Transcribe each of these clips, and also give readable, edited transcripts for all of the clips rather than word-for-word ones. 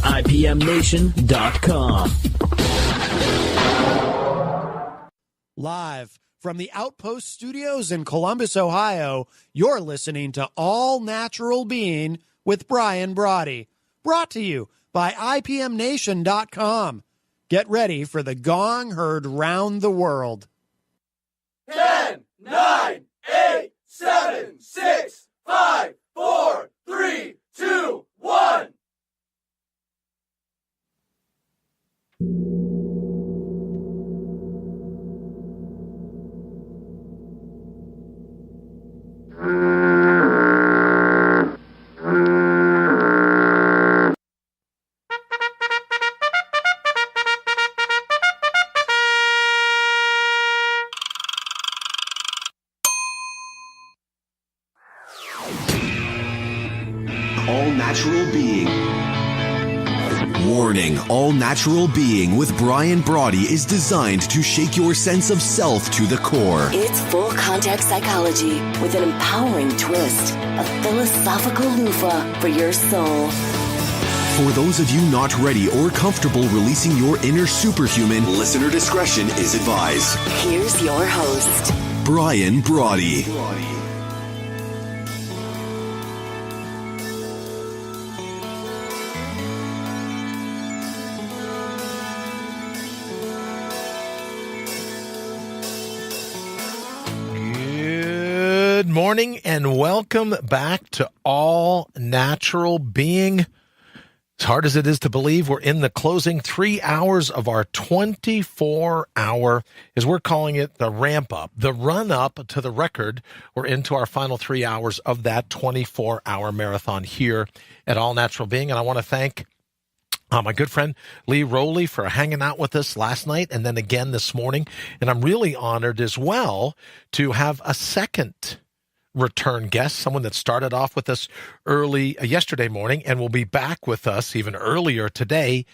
IPMNation.com. Live from the Outpost Studios in Columbus, Ohio, you're listening to All Natural Being with Brian Brawdy. Brought to you by IPMNation.com. Get ready for the gong heard round the world. 10, 9, 8, 7, 6, 5, 4, 3, 2, 1. All Natural Being. Warning, All Natural Being with Brian Brawdy is designed to shake your sense of self to the core. It's full contact psychology with an empowering twist, a philosophical loofah for your soul. For those of you not ready or comfortable releasing your inner superhuman, listener discretion is advised. Here's your host, Brian Brawdy. Good morning and welcome back to All Natural Being. As hard as it is to believe, we're in the closing 3 hours of our 24-hour, as we're calling it, the ramp up, the run up to the record. We're into our final 3 hours of that 24-hour marathon here at All Natural Being. And I want to thank my good friend Lee Rowley for hanging out with us last night and then again this morning. And I'm really honored as well to have a second return guest, someone that started off with us early yesterday morning and will be back with us even earlier today.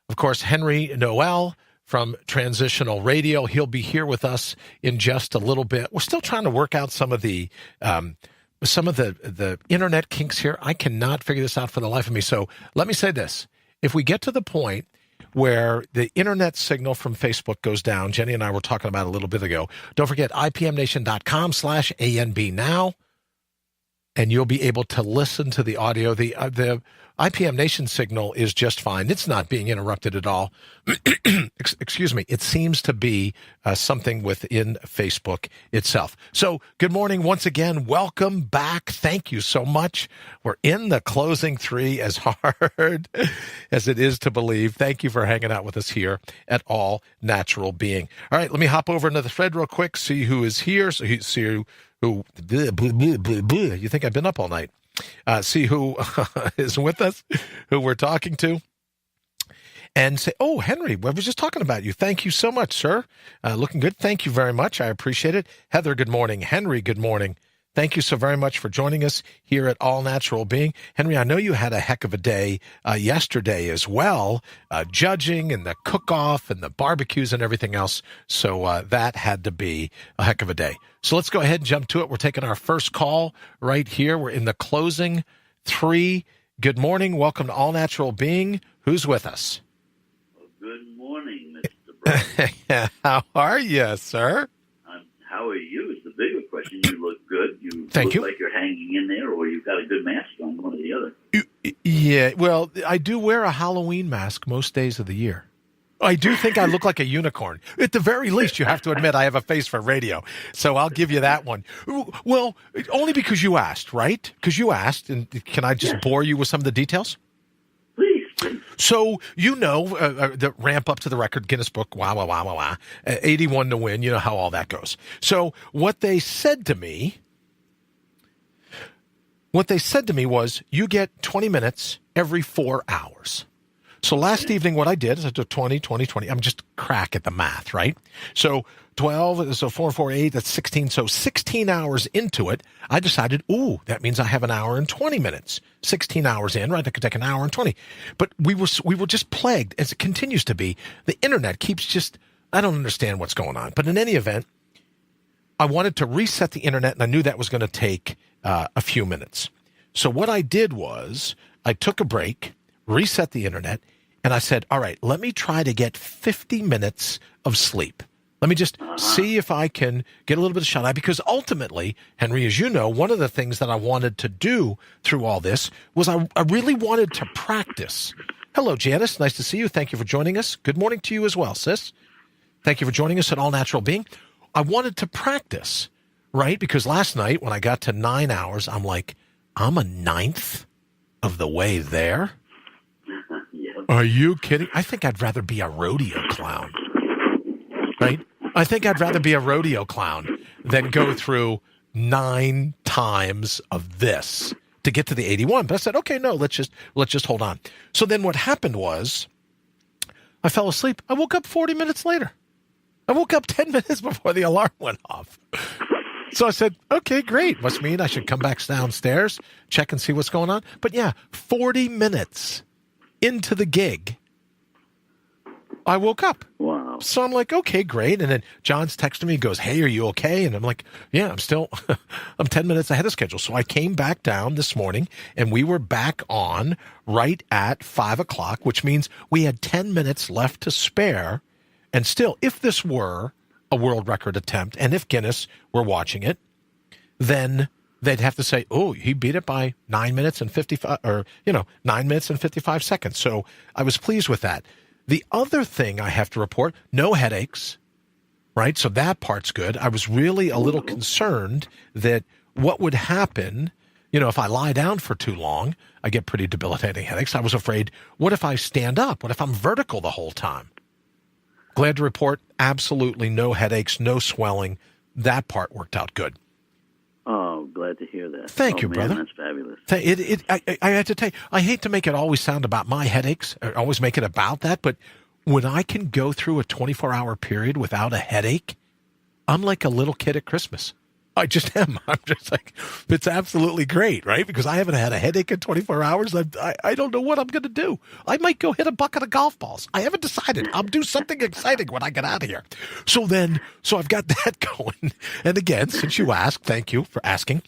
Of course, Henry Noel from Transitional Radio. He'll be here with us in just a little bit. We're still trying to work out some of the internet kinks here. I cannot figure this out for the life of me. So let me say this. If we get to the point where the internet signal from Facebook goes down, Jenny and I were talking about a little bit ago, don't forget IPMNation.com/ANB now, and you'll be able to listen to the audio. The IPM Nation signal is just fine. It's not being interrupted at all. Excuse me. It seems to be something within Facebook itself. So good morning once again. Welcome back. Thank you so much. We're in the closing three, as hard as it is to believe. Thank you for hanging out with us here at All Natural Being. All right, let me hop over into the thread real quick, see who is here, see who you think I've been up all night. See who is with us, who we're talking to, and say, oh, Henry, I was just talking about you. Thank you so much, sir. Looking good. Thank you very much. I appreciate it. Heather, good morning. Henry, good morning. Thank you so very much for joining us here at All Natural Being. Henry, I know you had a heck of a day yesterday as well, judging and the cook-off and the barbecues and everything else. So that had to be a heck of a day. So let's go ahead and jump to it. We're taking our first call right here. We're in the closing three. Good morning. Welcome to All Natural Being. Who's with us? Well, good morning, Mr. Brown. How are you, sir? How are you is the bigger question. You look good. Thank you. Like you're hanging in there, or you've got a good mask on, one or the other. Yeah, well, I do wear a Halloween mask most days of the year. I do think I look like a unicorn. At the very least, you have to admit I have a face for radio. So I'll give you that one. Well, only because you asked, right? Because you asked. And can I just bore you with some of the details? Please. So, the ramp up to the record, Guinness Book, 81 to win. You know how all that goes. So what they said to me was, you get 20 minutes every 4 hours. So last evening, what I did is I took 20. I'm just crack at the math, right? So 12, so 4, 4, 8, that's 16. So 16 hours into it, I decided, that means I have an hour and 20 minutes. 16 hours in, right? I could take an hour and 20. But we were just plagued, as it continues to be. The internet keeps just, I don't understand what's going on. But in any event, I wanted to reset the internet, and I knew that was going to take a few minutes. So what I did was I took a break, reset the internet, and I said, all right, let me try to get 50 minutes of sleep. Let me just see if I can get a little bit of shut-eye, because ultimately, Henry, as you know, one of the things that I wanted to do through all this was I really wanted to practice. Hello, Janice. Nice to see you. Thank you for joining us. Good morning to you as well, sis. Thank you for joining us at All Natural Being. I wanted to practice, right? Because last night when I got to 9 hours, I'm like, I'm a ninth of the way there? Yep. Are you kidding? I think I'd rather be a rodeo clown, right? I think I'd rather be a rodeo clown than go through 9 times of this to get to the 81. But I said, okay, no, let's just hold on. So then what happened was I fell asleep. I woke up 40 minutes later. I woke up 10 minutes before the alarm went off. So I said, okay, great. Must mean I should come back downstairs, check and see what's going on. But yeah, 40 minutes into the gig, I woke up. Wow. So I'm like, okay, great. And then John's texting me, goes, hey, are you okay? And I'm like, yeah, I'm 10 minutes ahead of schedule. So I came back down this morning and we were back on right at 5 o'clock, which means we had 10 minutes left to spare. And still, if this were a world record attempt and if Guinness were watching it, then they'd have to say, oh, he beat it by 9 minutes and 55, or, 9 minutes and 55 seconds. So I was pleased with that. The other thing I have to report, no headaches, right? So that part's good. I was really a little concerned that what would happen, if I lie down for too long, I get pretty debilitating headaches. I was afraid, what if I stand up? What if I'm vertical the whole time? Glad to report, absolutely no headaches, no swelling. That part worked out good. Oh, glad to hear that. Thank you, man, brother. That's fabulous. I had to tell you, I hate to make it always sound about my headaches, or always make it about that, but when I can go through a 24-hour period without a headache, I'm like a little kid at Christmas. I just am. I'm just like, it's absolutely great, right? Because I haven't had a headache in 24 hours. I don't know what I'm going to do. I might go hit a bucket of golf balls. I haven't decided. I'll do something exciting when I get out of here. So I've got that going. And again, since you asked, thank you for asking.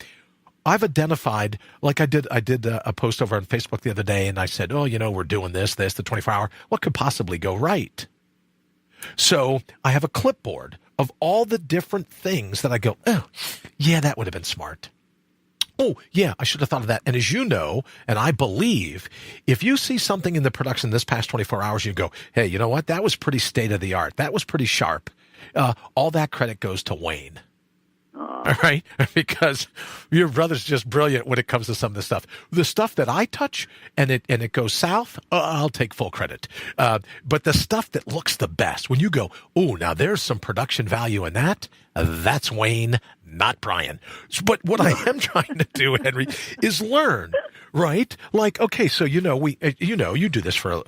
I've identified, like I did a post over on Facebook the other day, and I said, oh, we're doing the 24-hour. What could possibly go right? So I have a clipboard of all the different things that I go, oh, yeah, that would have been smart. Oh, yeah, I should have thought of that. And as you know, and I believe, if you see something in the production this past 24 hours, you go, hey, you know what? That was pretty state-of-the-art. That was pretty sharp. All that credit goes to Wayne. All right? Because your brother's just brilliant when it comes to some of the stuff. The stuff that I touch and it goes south, I'll take full credit. But the stuff that looks the best, when you go, oh, now there's some production value in that, that's Wayne, not Brian. But what I am trying to do, Henry, is learn, right? Like, okay, so you do this for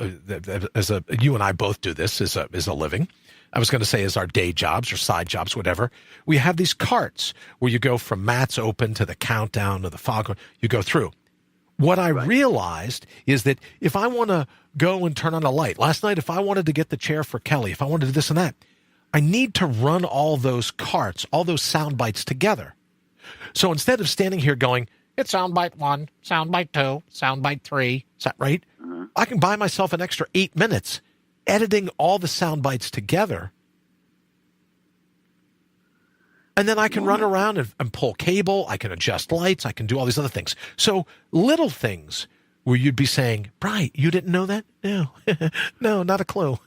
you and I both do this as a living. I was going to say as our day jobs or side jobs, whatever. We have these carts where you go from Matt's open to the countdown to the fog. You go through. What I realized is that if I want to go and turn on a light, last night, if I wanted to get the chair for Kelly, if I wanted to do this and that, I need to run all those carts, all those sound bites together. So instead of standing here going, it's soundbite 1, soundbite 2, soundbite 3, is that right? I can buy myself an extra 8 minutes editing all the sound bites together. And then I can run around and pull cable. I can adjust lights. I can do all these other things. So little things where you'd be saying, Brian, you didn't know that? No, no, not a clue.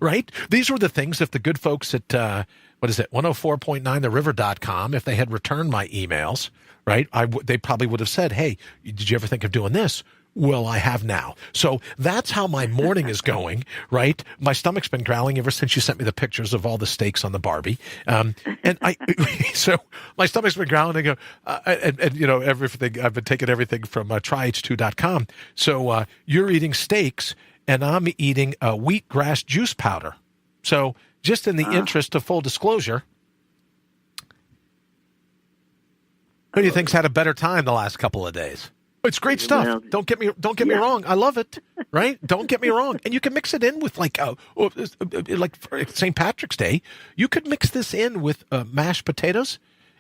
Right? These were the things, if the good folks at, 104.9theriver.com, if they had returned my emails, right, they probably would have said, hey, did you ever think of doing this? Well, I have now. So that's how my morning is going, right? My stomach's been growling ever since you sent me the pictures of all the steaks on the Barbie. So my stomach's been growling. I go, everything. I've been taking everything from tryh2.com. So you're eating steaks and I'm eating wheatgrass juice powder. So just in the interest of full disclosure, who do you think's had a better time the last couple of days? It's great stuff. Well, Don't get me wrong. I love it. Right? Don't get me wrong. And you can mix it in with like for St. Patrick's Day. You could mix this in with mashed potatoes,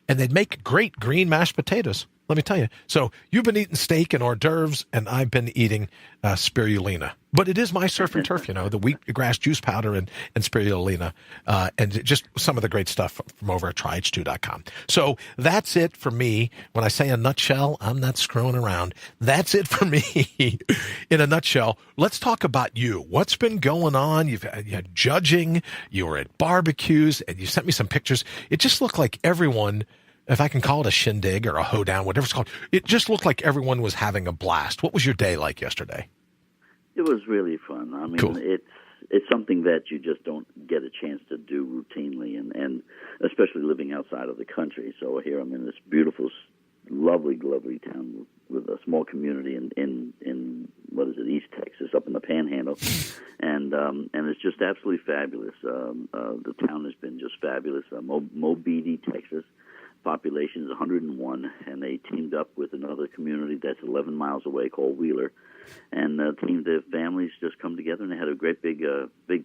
and they'd make great green mashed potatoes. Let me tell you. So you've been eating steak and hors d'oeuvres, and I've been eating spirulina. But it is my surf and turf, the wheatgrass juice powder and spirulina, and just some of the great stuff from over at tryh2.com. So that's it for me. When I say a nutshell, I'm not screwing around. That's it for me in a nutshell. Let's talk about you. What's been going on? You had judging, you were at barbecues, and you sent me some pictures. It just looked like everyone, if I can call it a shindig or a hoedown, whatever it's called, it just looked like everyone was having a blast. What was your day like yesterday? It was really fun. I mean, cool. It's something that you just don't get a chance to do routinely, and especially living outside of the country. So here I'm in this beautiful, lovely town with a small community in what is it, East Texas, up in the Panhandle, and it's just absolutely fabulous. The town has been just fabulous. Mobeedy, Texas. Population is 101, and they teamed up with another community that's 11 miles away called Wheeler, and the families just come together, and they had a great big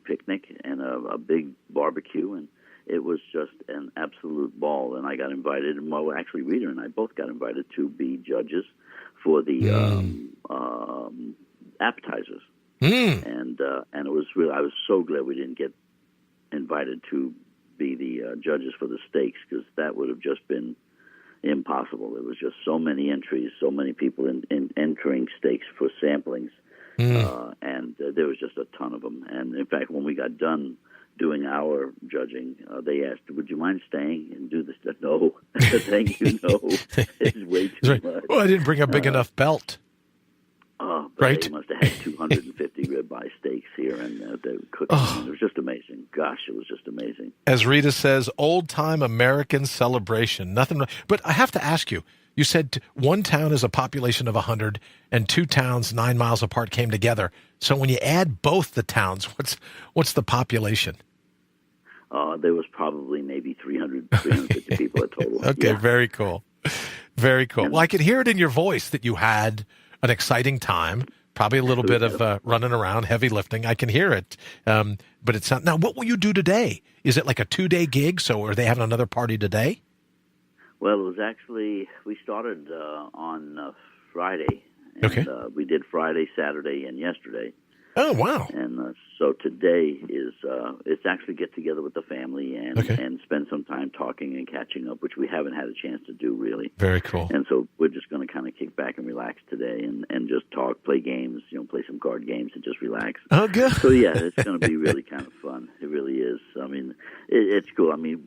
picnic and a big barbecue, and it was just an absolute ball. And I got invited, and well, actually Rita and I both got invited to be judges for the appetizers, and it was really, I was so glad we didn't get invited to be the judges for the steaks, because that would have just been impossible. There was just so many entries, so many people in entering steaks for samplings, and there was just a ton of them. And in fact, when we got done doing our judging, they asked, "Would you mind staying and do this?" No, thank you. No, it's way too much. Well, I didn't bring a big enough belt. But right? They must have had 250 ribeye steaks here, and they were cooking. It was just amazing. Gosh, it was just amazing. As Rita says, old-time American celebration. Nothing. But I have to ask you, you said one town is a population of 100, and two towns 9 miles apart came together. So when you add both the towns, what's the population? There was probably maybe 350 people at total. Okay, yeah. Very cool. Very cool. Well, I could hear it in your voice that you had an exciting time, probably a little bit of running around, heavy lifting. I can hear it. But it's not. Now, what will you do today? Is it like a 2-day gig? So are they having another party today? Well, it was actually, we started on Friday. And, okay. We did Friday, Saturday, and yesterday. Oh, wow. And so today is, it's actually get together with the family and spend some time talking and catching up, which we haven't had a chance to do, really. Very cool. And so we're just going to kind of kick back and relax today and just talk, play games, play some card games and just relax. Oh, good. So, yeah, it's going to be really kind of fun. It really is. I mean, it's cool. I mean,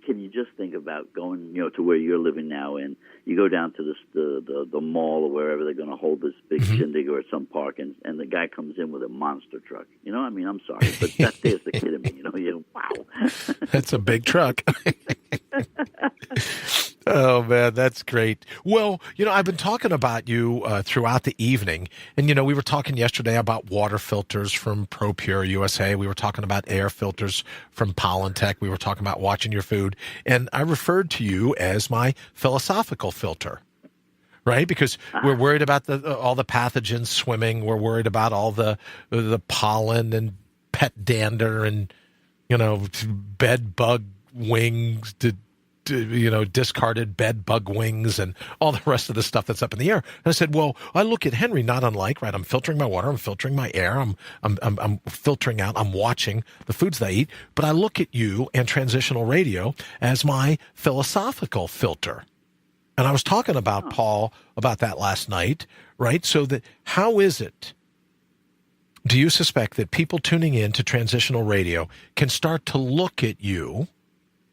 can you just think about going, to where you're living now, and you go down to the mall or wherever they're going to hold this big shindig or at some park, and the guy comes in with a monster truck. I mean, I'm sorry, but that there's the kid in me. Wow. That's a big truck. Oh, man, that's great. Well, I've been talking about you throughout the evening. And, we were talking yesterday about water filters from ProPure USA. We were talking about air filters from Pollentech. We were talking about watching your food. And I referred to you as my philosophical filter, right? Because we're worried about all the pathogens swimming. We're worried about all the pollen and pet dander and, bed bug wings, discarded bed bug wings and all the rest of the stuff that's up in the air. And I said, well, I look at Henry not unlike, right? I'm filtering my water, I'm filtering my air, I'm filtering out, I'm watching the foods that I eat, but I look at you and transitional radio as my philosophical filter. And I was talking about Paul about that last night, right? So that how is it? Do you suspect that people tuning in to transitional radio can start to look at you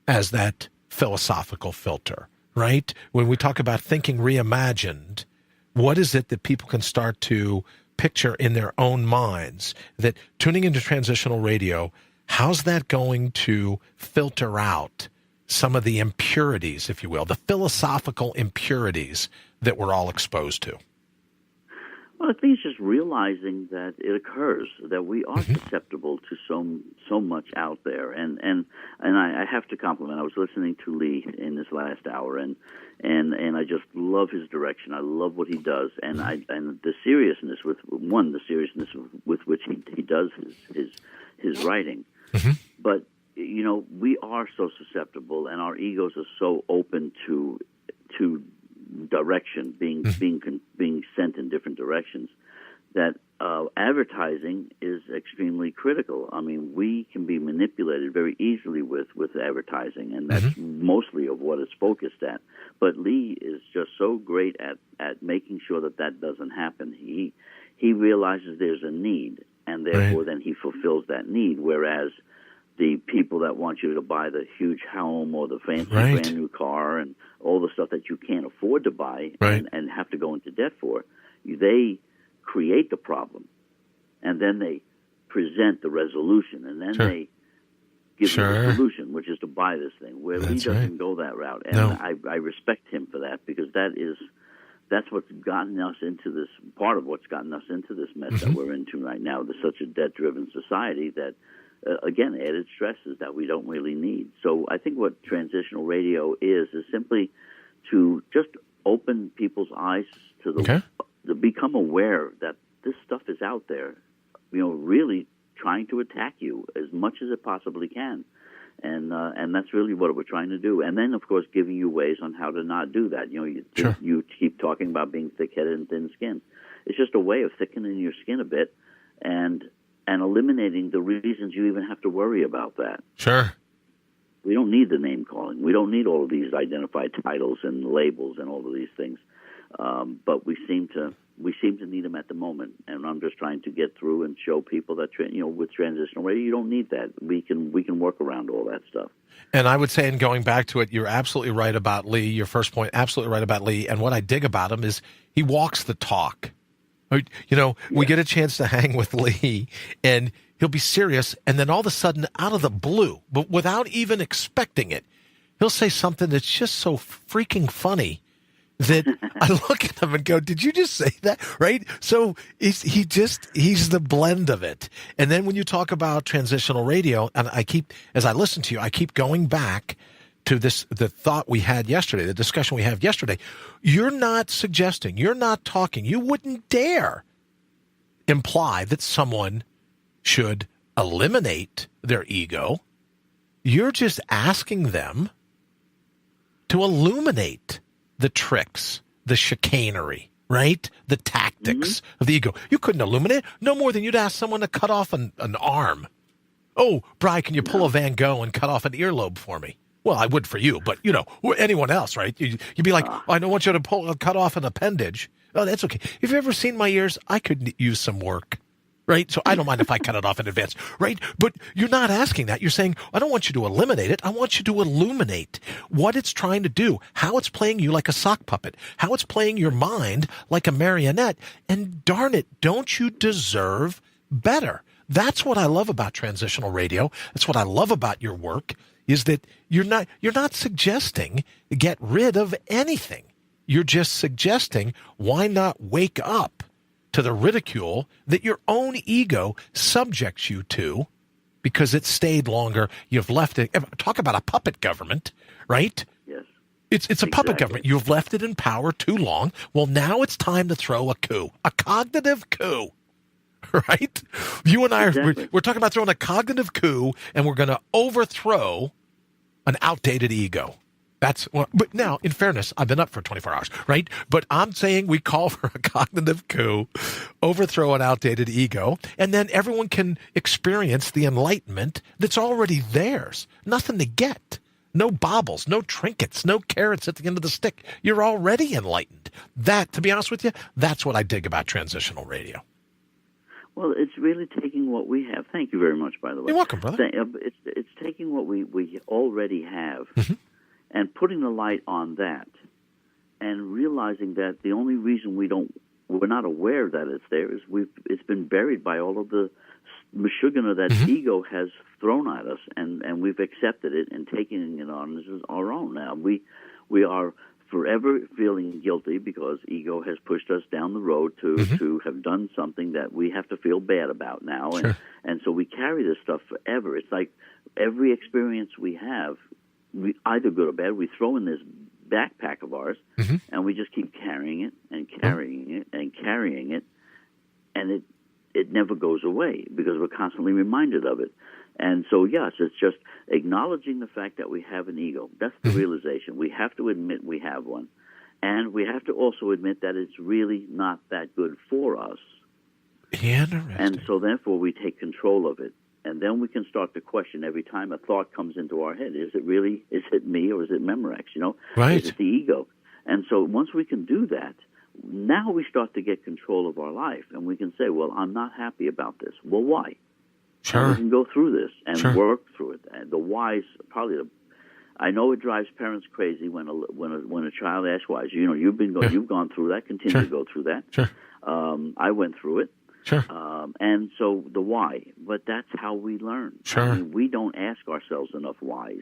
as that philosophical filter, right? When we talk about thinking reimagined, what is it that people can start to picture in their own minds that tuning into transitional radio, how's that going to filter out some of the impurities, if you will, the philosophical impurities that we're all exposed to? Well, I think it's just realizing that it occurs, that we are susceptible to so much out there, and I have to compliment. I was listening to Lee in this last hour, and I just love his direction. I love what he does, and the seriousness with which he does his writing. But we are so susceptible, and our egos are so open to direction, being sent in different directions, that advertising is extremely critical. I mean, we can be manipulated very easily with advertising, and that's mostly of what it's focused at. But Lee is just so great at making sure that doesn't happen. He realizes there's a need, and therefore then he fulfills that need, whereas the people that want you to buy the huge home or the fancy brand new car and all the stuff that you can't afford to buy and have to go into debt for, they create the problem, and then they present the resolution, and then they give you the solution, which is to buy this thing, where Lee doesn't go that route. And I respect him for that, because that's what's gotten us into this, part of what's gotten us into this mess that we're into right now. There's such a debt-driven society that, again, added stresses that we don't really need. So I think what transitional radio is simply to just open people's eyes to to become aware that this stuff is out there, really trying to attack you as much as it possibly can. And that's really what we're trying to do. And then, of course, giving you ways on how to not do that. You keep talking about being thick-headed and thin-skinned. It's just a way of thickening your skin a bit and eliminating the reasons you even have to worry about that. Sure. We don't need the name-calling. We don't need all of these identified titles and labels and all of these things. But we seem to need them at the moment, and I'm just trying to get through and show people that with transitional radio, you don't need that. We can work around all that stuff. And I would say, and going back to it, you're absolutely right about Lee. Your first point, absolutely right about Lee. And what I dig about him is he walks the talk. We get a chance to hang with Lee, and he'll be serious, and then all of a sudden, out of the blue, but without even expecting it, he'll say something that's just so freaking funny that I look at him and go, did you just say that? Right? So he's the blend of it. And then when you talk about transitional radio, and as I listen to you, I keep going back to the thought we had yesterday, the discussion we had yesterday. You're not suggesting, you're not talking, you wouldn't dare imply that someone should eliminate their ego. You're just asking them to illuminate the tricks, the chicanery, right? The tactics of the ego. You couldn't illuminate no more than you'd ask someone to cut off an arm. Oh, Bri, can you pull a Van Gogh and cut off an earlobe for me? Well, I would for you, but, anyone else, right? You'd be like, I don't want you to cut off an appendage. Oh, that's okay. Have you ever seen my ears? I could use some work, right? So I don't mind if I cut it off in advance, right? But you're not asking that. You're saying, I don't want you to eliminate it. I want you to illuminate what it's trying to do, how it's playing you like a sock puppet, how it's playing your mind like a marionette. And darn it, don't you deserve better? That's what I love about transitional radio. That's what I love about your work, is that you're not suggesting get rid of anything. You're just suggesting, why not wake up to the ridicule that your own ego subjects you to because it stayed longer. You've left it. Talk about a puppet government, right? Yes. It's a puppet government. You've left it in power too long. Well, now it's time to throw a coup, a cognitive coup. Right? You and I we're talking about throwing a cognitive coup, and we're going to overthrow an outdated ego. But now, in fairness, I've been up for 24 hours, right? But I'm saying we call for a cognitive coup, overthrow an outdated ego, and then everyone can experience the enlightenment that's already theirs. Nothing to get. No baubles, no trinkets, no carrots at the end of the stick. You're already enlightened. That, to be honest with you, that's what I dig about transitional radio. Well, it's really taking what we have. Thank you very much, by the way. You're welcome, brother. It's taking what we already have and putting the light on that, and realizing that the only reason we're not aware that it's there is it's been buried by all of the mashugana that ego has thrown at us, and we've accepted it and taken it on as our own. Now we are forever feeling guilty because ego has pushed us down the road to have done something that we have to feel bad about now. Sure. And so we carry this stuff forever. It's like every experience we have, either good or bad, we throw in this backpack of ours, and we just keep carrying it and carrying it and carrying it, and it never goes away because we're constantly reminded of it. And so, yes, it's just acknowledging the fact that we have an ego. That's the realization. We have to admit we have one. And we have to also admit that it's really not that good for us. Interesting. And so therefore we take control of it. And then we can start to question every time a thought comes into our head. Is it me or is it Memorex? Right. Is it the ego? And so once we can do that, now we start to get control of our life. And we can say, well, I'm not happy about this. Well, why? Sure. And we can go through this and Sure. work through it. And the why's probably I know it drives parents crazy when a child asks why. You've gone through that, continue Sure. to go through that. Sure. I went through it. Sure. And so the why, but that's how we learn. Sure. I mean, we don't ask ourselves enough whys.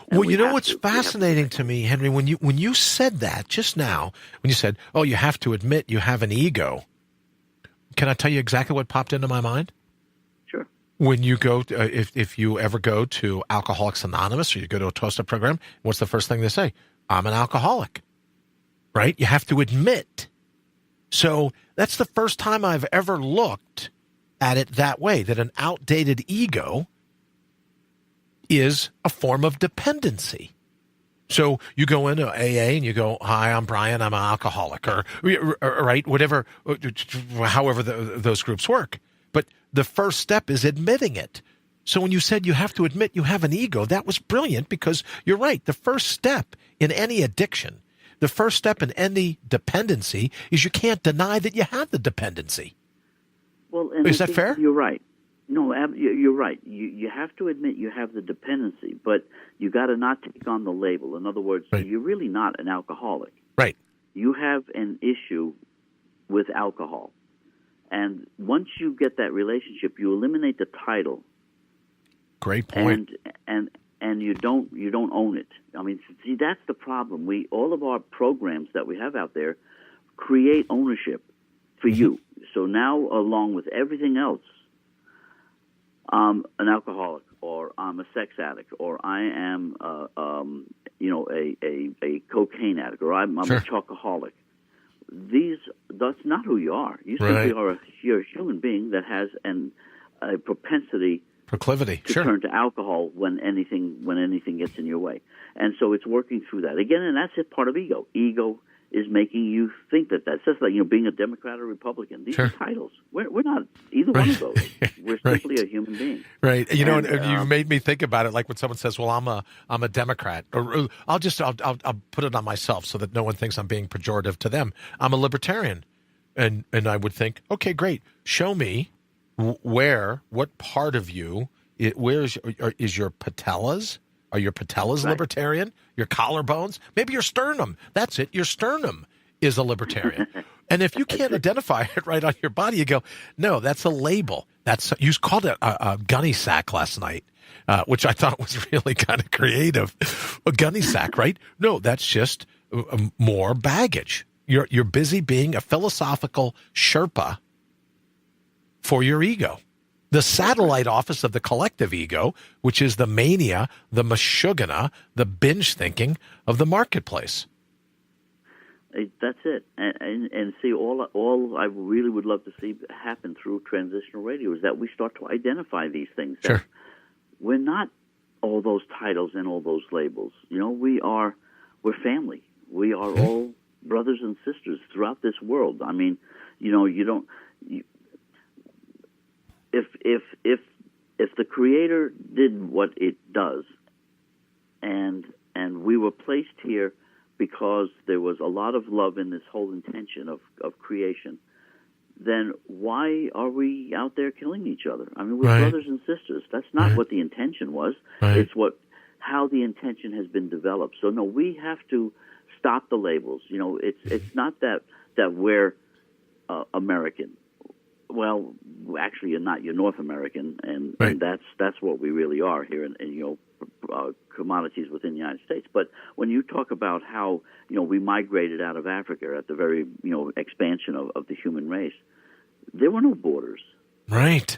And Well, we have what's to. We have fascinating to me, Henry, when you said that just now, when you said, "Oh, you have to admit you have an ego," can I tell you exactly what popped into my mind? Sure. When you go, if you ever go to Alcoholics Anonymous or you go to a TOSTA program, what's the first thing they say? I'm an alcoholic, right? You have to admit. So that's the first time I've ever looked at it that way, that an outdated ego is a form of dependency. So you go into AA and you go, "Hi, I'm Brian. I'm an alcoholic," or right, whatever, however those groups work. But the first step is admitting it. So when you said you have to admit you have an ego, that was brilliant, because you're right. The first step in any addiction, the first step in any dependency, is you can't deny that you have the dependency. Well, and Is that fair? You're right. No, you're right. You have to admit you have the dependency, but you got to not take on the label. In other words, Right. you're really not an alcoholic. Right. You have an issue with alcohol, and once you get that relationship, you eliminate the title. Great point. And you don't own it. I mean, see, that's the problem. All of our programs that we have out there create ownership for you. So now, along with everything else, I'm an alcoholic, or I'm a sex addict, or I am a cocaine addict, or I'm Sure. a chocoholic. That's not who you are. You Right. simply you're a human being that has a propensity Proclivity. to Sure. turn to alcohol when anything gets in your way. And so it's working through that. Again, and that's part of ego. Ego is making you think that's just like, being a Democrat or Republican. These Sure. are titles. We're not either one of those. We're Right. simply a human being. Right. And, And, you made me think about it, like when someone says, "Well, I'm a Democrat," or I'll put it on myself so that no one thinks I'm being pejorative to them. I'm a libertarian. And I would think, okay, great. Show me what part of you, where is your patellas? Are your patellas Right. libertarian? Your collarbones? Maybe your sternum. That's it. Your sternum is a libertarian. And if you can't identify it right on your body, you go, no, that's a label. You called it a gunny sack last night, which I thought was really kind of creative. A gunny sack, right? No, that's just more baggage. You're busy being a philosophical Sherpa for your ego. The satellite office of the collective ego, which is the mania, the mashugana, the binge thinking of the marketplace. That's it. And see, all I really would love to see happen through transitional radio is that we start to identify these things. That Sure. We're not all those titles and all those labels. We're family. We are all brothers and sisters throughout this world. I mean, if the Creator did what it does, and we were placed here because there was a lot of love in this whole intention of creation, then why are we out there killing each other? I mean, we're Right. brothers and sisters. That's not what the intention was. Right. It's how the intention has been developed. So no, we have to stop the labels. It's not that we're American. Well, actually, you're not. You're North American, and that's what we really are here in commodities within the United States. But when you talk about how we migrated out of Africa at the very expansion of the human race, there were no borders, Right.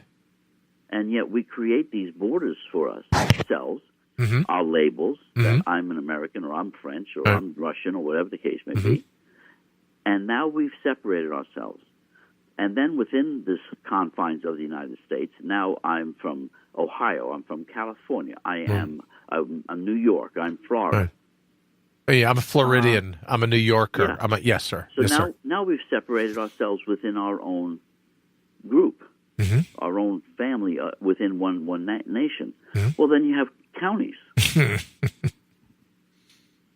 and yet we create these borders for ourselves. Mm-hmm. Our labels, that I'm an American, or I'm French, or I'm Russian, or whatever the case may be. And now we've separated ourselves. And then within this confines of the United States, now I'm from Ohio, I'm from California, I'm New York, I'm Florida. Right. Yeah, I'm a Floridian. I'm a New Yorker. Yeah. Yes, sir. So yes, now, sir. now we've separated ourselves within our own group, our own family within one nation. Well, then you have counties.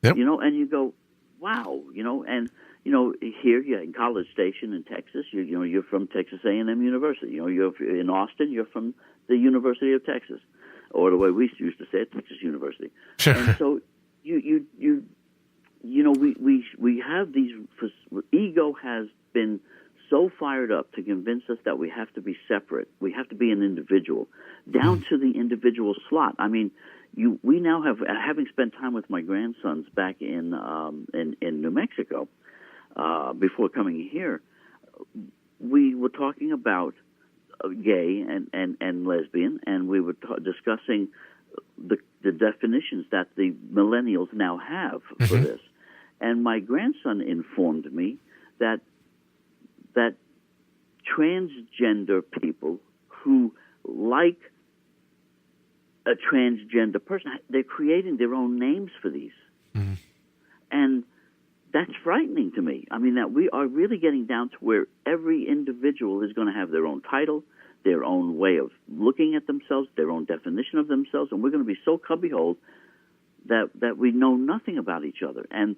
Yep. You know, and you go, wow, you know, and you know, here you're in College Station in Texas. You're from Texas A&M University. You know, you're in Austin. You're from the University of Texas, or the way we used to say it, Texas University. Sure. And so you know, we have these. Ego has been so fired up to convince us that we have to be separate. We have to be an individual, down to the individual slot. I mean, we now have, having spent time with my grandsons back in New Mexico before coming here, we were talking about gay and lesbian, and we were discussing the definitions that the millennials now have for this. And my grandson informed me that transgender people who like a transgender person, they're creating their own names for these. And that's frightening to me. I mean, that we are really getting down to where every individual is going to have their own title, their own way of looking at themselves, their own definition of themselves, and we're going to be so cubbyholed that we know nothing about each other. And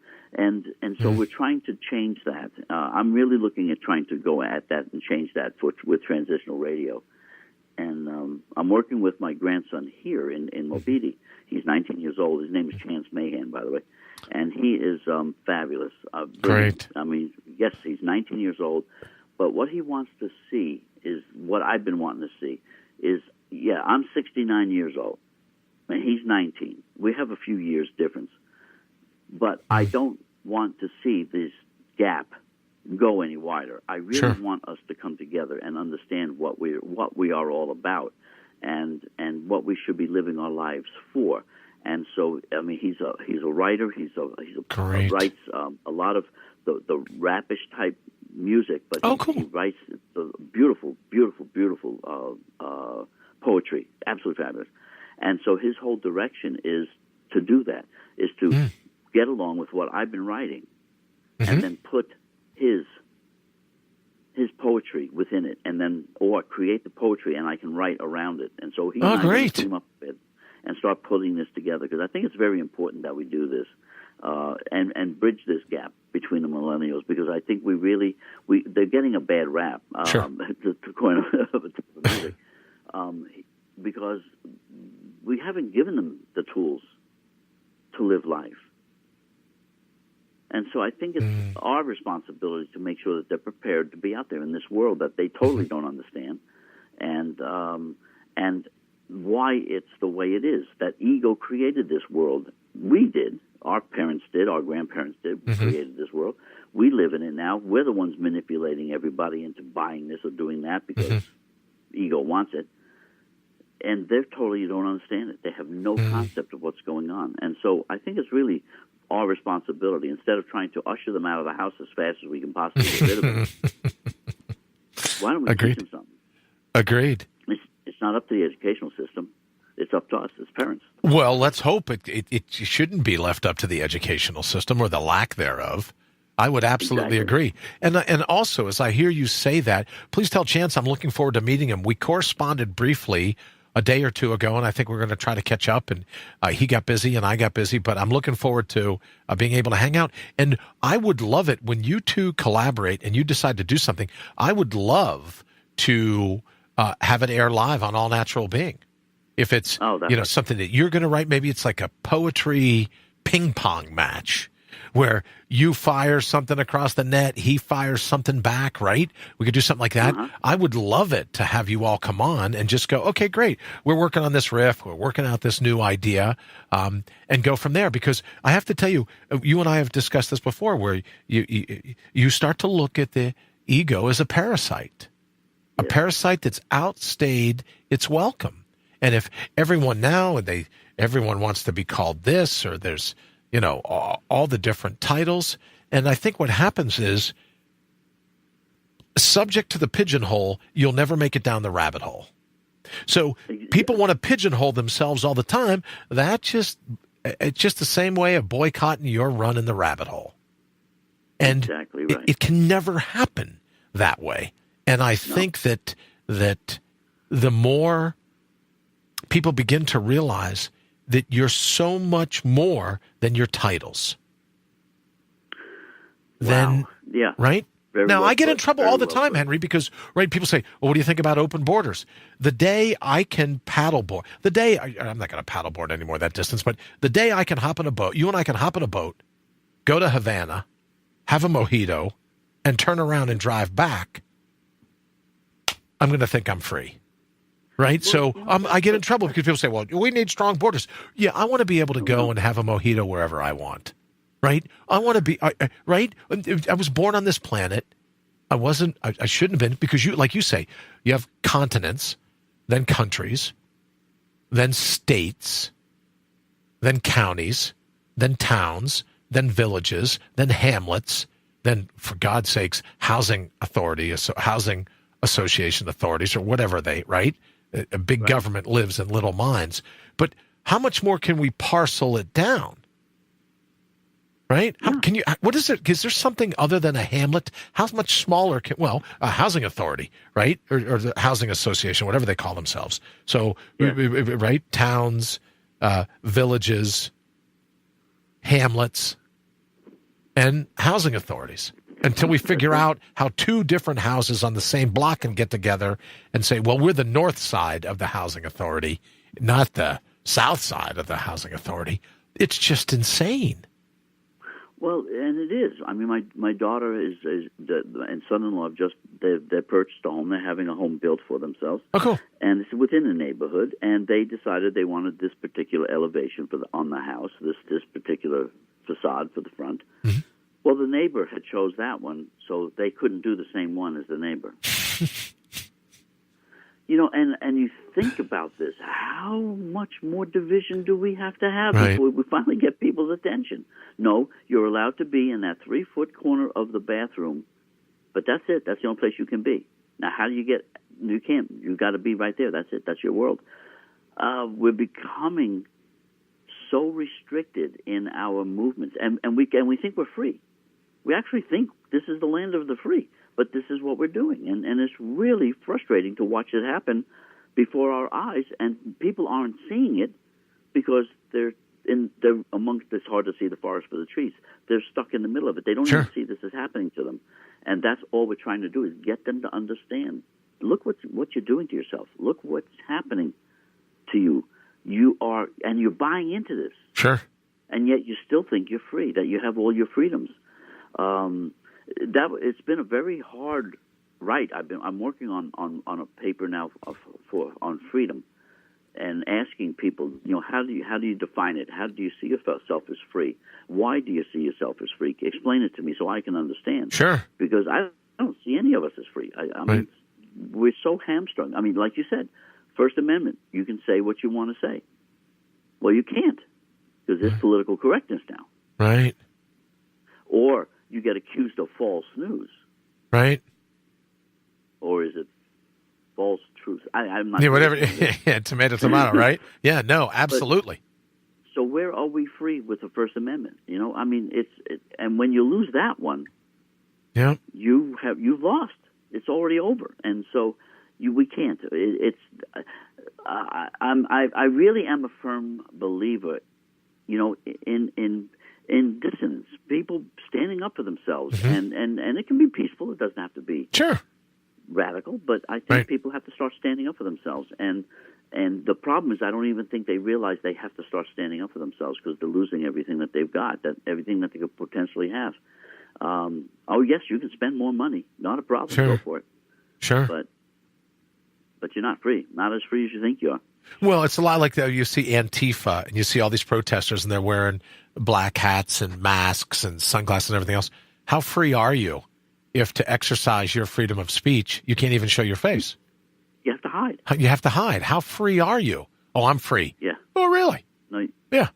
so we're trying to change that. I'm really looking at trying to go at that and change that with transitional radio. And I'm working with my grandson here in Mobidi. He's 19 years old. His name is Chance Mahan, by the way. And he is fabulous. Great. I mean, yes, he's 19 years old. But what he wants to see is what I've been wanting to see is, yeah, I'm 69 years old. And he's 19. We have a few years difference. But I don't want to see this gap go any wider. I really want us to come together and understand what we are all about and what we should be living our lives for. And so, I mean, he's a writer. He writes a lot of the rapish type music, but he writes the beautiful poetry, absolutely fabulous. And so his whole direction is to do that, is to get along with what I've been writing, and then put his poetry within it, and then or create the poetry, and I can write around it. And so he and I team up a bit and start putting this together, because I think it's very important that we do this and bridge this gap between the millennials, because I think they're getting a bad rap to coin a music, because we haven't given them the tools to live life. And so I think it's our responsibility to make sure that they're prepared to be out there in this world that they totally don't understand, and why it's the way it is. That ego created this world. We did. Our parents did. Our grandparents did. We created this world. We live in it now. We're the ones manipulating everybody into buying this or doing that because ego wants it. And they totally don't understand it. They have no concept of what's going on. And so I think it's really our responsibility, instead of trying to usher them out of the house as fast as we can possibly get rid of them. Why don't we teach them something? Agreed. It's not up to the educational system. It's up to us as parents. Well, let's hope it shouldn't be left up to the educational system or the lack thereof. I would absolutely agree. And also, as I hear you say that, please tell Chance I'm looking forward to meeting him. We corresponded briefly a day or two ago, and I think we're going to try to catch up. And he got busy and I got busy, but I'm looking forward to being able to hang out. And I would love it when you two collaborate and you decide to do something. I would love to have it air live on All Natural Being. If it's something that you're going to write, maybe it's like a poetry ping pong match where you fire something across the net, he fires something back, right? We could do something like that. I would love it to have you all come on and just go, okay, great. We're working on this riff. We're working out this new idea, and go from there. Because I have to tell you, you and I have discussed this before, where you start to look at the ego as a parasite, a parasite that's outstayed its welcome. And if everyone everyone wants to be called this, or there's, all the different titles. And I think what happens is, subject to the pigeonhole, you'll never make it down the rabbit hole. So people want to pigeonhole themselves all the time. That just It's just the same way of boycotting your run in the rabbit hole. And exactly right. it can never happen that way. And I think that the more people begin to realize that you're so much more than your titles. Then, yeah. Right? Very now, well I get in put. trouble Very all the well time, put. Henry, because, right, people say, well, what do you think about open borders? The day I can paddleboard, I'm not going to paddleboard anymore that distance, but the day I can hop in a boat, you and I can hop in a boat, go to Havana, have a mojito, and turn around and drive back, I'm going to think I'm free. Right? So I get in trouble because people say, well, we need strong borders. Yeah, I want to be able to go and have a mojito wherever I want. Right? I want to be, right? I was born on this planet. I shouldn't have been, because like you say, you have continents, then countries, then states, then counties, then towns, then villages, then hamlets, then, for God's sakes, housing association authorities, or whatever right? A big government lives in little minds. But how much more can we parcel it down? Right? Yeah. What is it? Is there something other than a hamlet? How much smaller a housing authority, right? Or the housing association, whatever they call themselves. So, right? Towns, villages, hamlets, and housing authorities. Until we figure out how two different houses on the same block can get together and say, well, we're the north side of the housing authority, not the south side of the housing authority. It's just insane. Well, and it is. I mean, my daughter and son-in-law they purchased a home. They're having a home built for themselves. Oh, cool. And it's within a neighborhood, and they decided they wanted this particular elevation on the house, this particular facade for the front. Mm-hmm. Well, the neighbor had chose that one, so they couldn't do the same one as the neighbor. And you think about this. How much more division do we have to have before we finally get people's attention? No, you're allowed to be in that 3-foot corner of the bathroom, but that's it. That's the only place you can be. Now, how do you get... You can't. You've got to be right there. That's it. That's your world. We're becoming so restricted in our movements, and we think we're free. We actually think this is the land of the free, but this is what we're doing, and it's really frustrating to watch it happen before our eyes, and people aren't seeing it because they're amongst. It's hard to see the forest for the trees. They're stuck in the middle of it. They don't even see this is happening to them, and that's all we're trying to do is get them to understand. Look what you're doing to yourself. Look what's happening to you. And you're buying into this. Sure. And yet you still think you're free, that you have all your freedoms. It's been a very hard write. I'm working on a paper now on freedom, and asking people, how do you define it? How do you see yourself as free? Why do you see yourself as free? Explain it to me so I can understand. Sure. Because I don't see any of us as free. I mean, we're so hamstrung. I mean, like you said, First Amendment, you can say what you want to say. Well, you can't, because there's political correctness now. Right. Or you get accused of false news. Right. Or is it false truth? I'm not. Yeah, whatever. Yeah, tomato, right? Yeah, no, absolutely. So where are we free with the First Amendment? I mean, and when you lose that one, you've lost. It's already over, and so we can't. I really am a firm believer, in dissonance, people standing up for themselves, and it can be peaceful. It doesn't have to be radical, but I think people have to start standing up for themselves. And the problem is, I don't even think they realize they have to start standing up for themselves because they're losing everything that they've got, everything that they could potentially have. Oh yes, you can spend more money, not a problem. Go for it. Sure, but you're not free. Not as free as you think you are. Well, it's a lot like that. You see Antifa, and you see all these protesters, and they're wearing black hats and masks and sunglasses and everything else. How free are you if to exercise your freedom of speech, you can't even show your face? You have to hide. You have to hide. How free are you? Oh, I'm free. Yeah. Oh, really? No. Yeah.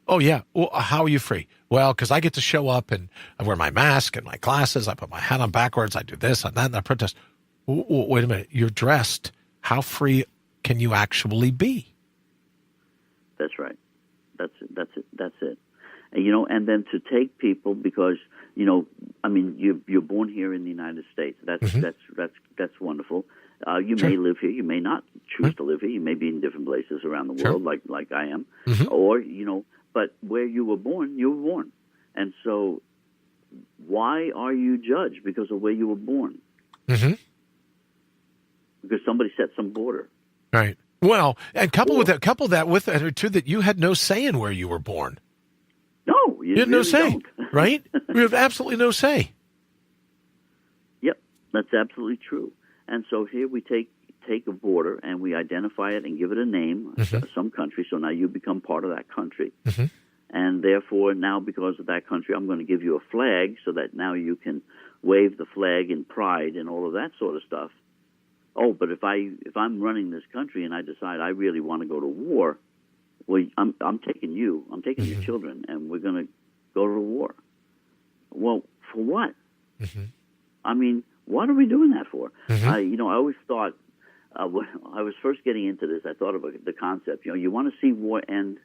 Oh, yeah. Well, how are you free? Well, because I get to show up, and I wear my mask and my glasses. I put my hat on backwards. I do this and that, and I protest. Wait a minute. You're dressed. How free can you actually be? That's right. That's it. And, and then to take people because you're born here in the United States. That's wonderful. You may live here. You may not choose to live here. You may be in different places around the world, like I am. Or but where you were born, you were born. And so, why are you judged because of where you were born? Because somebody set some border. Right. Well, and couple that with that too, that you had no say in where you were born. No, you had really no say, don't. right? You have absolutely no say. Yep, that's absolutely true. And so here we take a border and we identify it and give it a name, some country. So now you become part of that country. And therefore, now because of that country, I'm going to give you a flag so that now you can wave the flag in pride and all of that sort of stuff. Oh, but if I'm running this country and I decide I really want to go to war, well, I'm taking you, I'm taking your children, and we're going to go to war. Well, for what? I mean, what are we doing that for? I always thought when I was first getting into this, I thought about the concept. You want to see war end.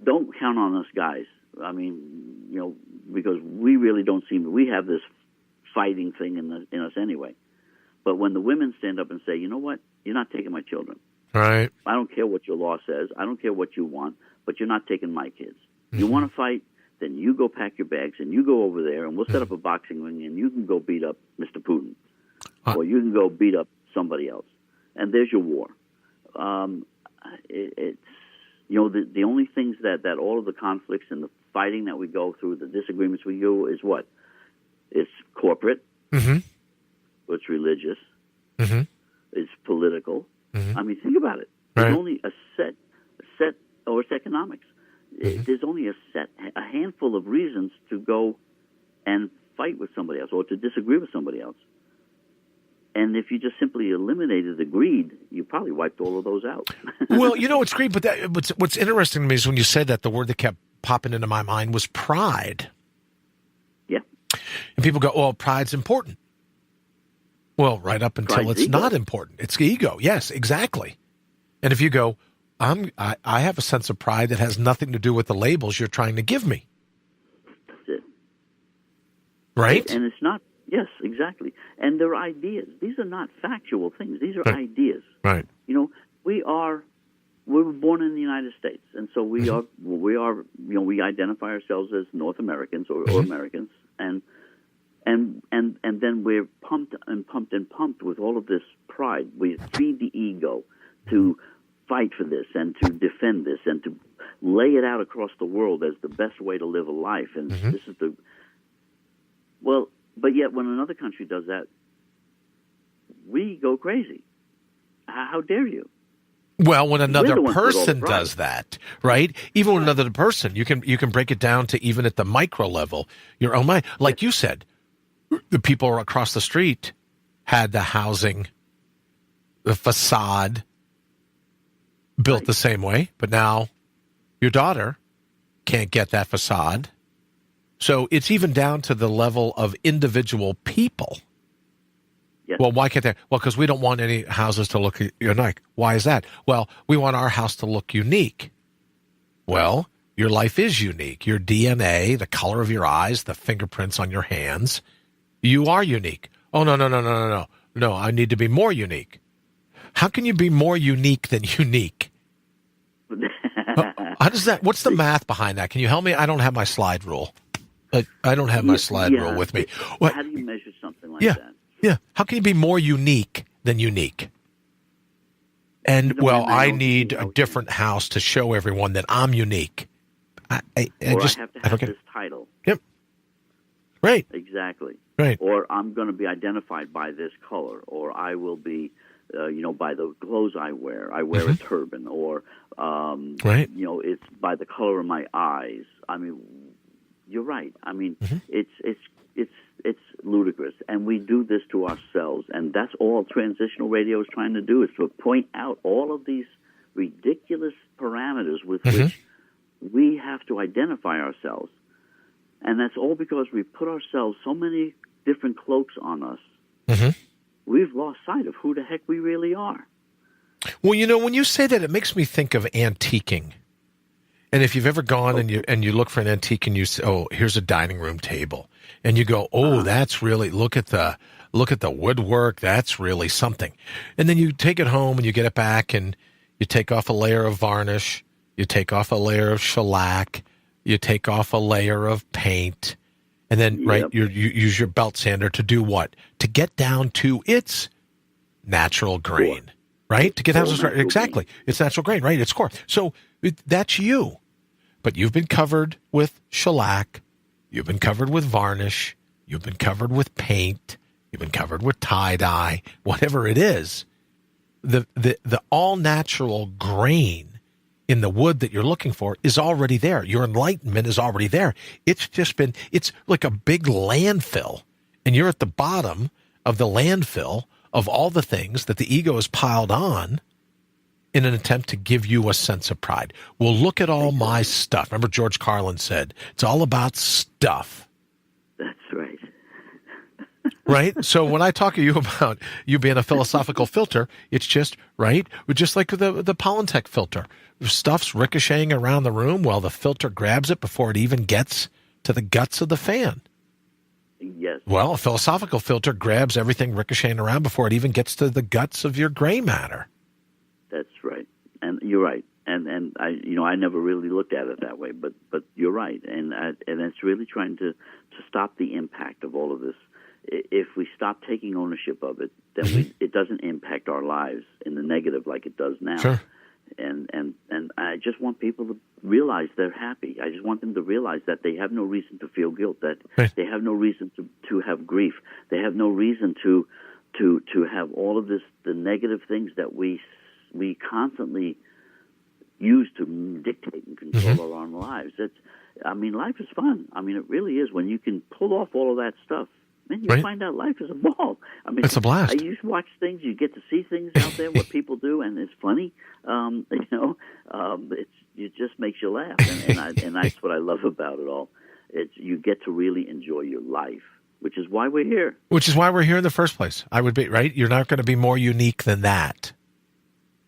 Don't count on us guys. I mean, because we really don't we have this fighting thing in us anyway. But when the women stand up and say, you know what, you're not taking my children. Right. I don't care what your law says. I don't care what you want, but you're not taking my kids. You want to fight, then you go pack your bags and you go over there and we'll set up a boxing ring and you can go beat up Mr. Putin. Or you can go beat up somebody else. And there's your war. It's the only things that all of the conflicts and the fighting that we go through, the disagreements we go, is what? It's corporate. It's religious. It's political. I mean, think about it. There's only a set, or it's economics. There's only a handful of reasons to go and fight with somebody else or to disagree with somebody else. And if you just simply eliminated the greed, you probably wiped all of those out. Well, it's great, but what's interesting to me is when you said that, the word that kept popping into my mind was pride. Yeah. And people go, well, pride's important. Well, right up until Pride's it's ego. not important. It's ego. Yes, exactly. And if you go, I have a sense of pride that has nothing to do with the labels you're trying to give me. That's it. Right? And it's not, yes, exactly. And they're ideas. These are not factual things. These are ideas. Right. We were born in the United States, and so we are, we identify ourselves as North Americans or Americans, and then we're pumped and pumped and pumped with all of this pride. We feed the ego to fight for this and to defend this and to lay it out across the world as the best way to live a life. And this is but yet when another country does that, we go crazy. How dare you? Well, when another person with all the does that, right? Even when another person, you can break it down to even at the micro level, your own mind. Like you said, the people across the street had the housing, the facade built the same way, but now your daughter can't get that facade. So it's even down to the level of individual people. Yes. Well, why can't they? Well, because we don't want any houses to look unique. Why is that? Well, we want our house to look unique. Well, your life is unique. Your DNA, the color of your eyes, the fingerprints on your hands, you are unique. Oh, no. No, I need to be more unique. How can you be more unique than unique? How does that? What's the math behind that? Can you help me? I don't have my slide rule. I don't have my slide rule with me. How do you measure something like that? Yeah. How can you be more unique than unique? And, I need a different house to show everyone that I'm unique. I have to have this title. Yep. Right. Exactly. Right. Or I'm going to be identified by this color, or I will be, by the clothes I wear. I wear a turban, or, it's by the color of my eyes. I mean, you're right. I mean, it's ludicrous, and we do this to ourselves, and that's all transitional radio is trying to do, is to point out all of these ridiculous parameters with which we have to identify ourselves. And that's all because we put ourselves so many different cloaks on us. We've lost sight of who the heck we really are. Well, when you say that, it makes me think of antiquing. And if you've ever gone and you look for an antique and you say, oh, here's a dining room table, and you go, oh, that's really, look at the woodwork, that's really something. And then you take it home and you get it back and you take off a layer of varnish, you take off a layer of shellac, you take off a layer of paint, and then you use your belt sander to do what? To get down to its natural grain, right? To get down to exactly, it's natural grain, right? It's core. So that's you. But you've been covered with shellac, you've been covered with varnish, you've been covered with paint, you've been covered with tie-dye, whatever it is. The all natural grain in the wood that you're looking for is already there. Your enlightenment is already there. It's like a big landfill, and you're at the bottom of the landfill of all the things that the ego has piled on in an attempt to give you a sense of pride. Well, look at all my stuff. Remember George Carlin said, it's all about stuff. That's right. Right? So when I talk to you about you being a philosophical filter, it's just, right? Just like the Polentech filter. Stuff's ricocheting around the room while the filter grabs it before it even gets to the guts of the fan. Yes. Well, a philosophical filter grabs everything ricocheting around before it even gets to the guts of your gray matter. That's right, and you're right, and I never really looked at it that way, but you're right, and it's really trying to stop the impact of all of this. If we stop taking ownership of it, then it doesn't impact our lives in the negative like it does now. Sure. And I just want people to realize they're happy. I just want them to realize that they have no reason to feel guilt, that they have no reason to have grief, they have no reason to have all of this, the negative things that we constantly use to dictate and control our own lives. Life is fun. I mean, it really is. When you can pull off all of that stuff, man, you find out life is a ball. I mean, it's a blast. You watch things, you get to see things out there, what people do, and it's funny. It just makes you laugh, and that's what I love about it all. You get to really enjoy your life, which is why we're here. Which is why we're here in the first place. I would be, right? You're not going to be more unique than that.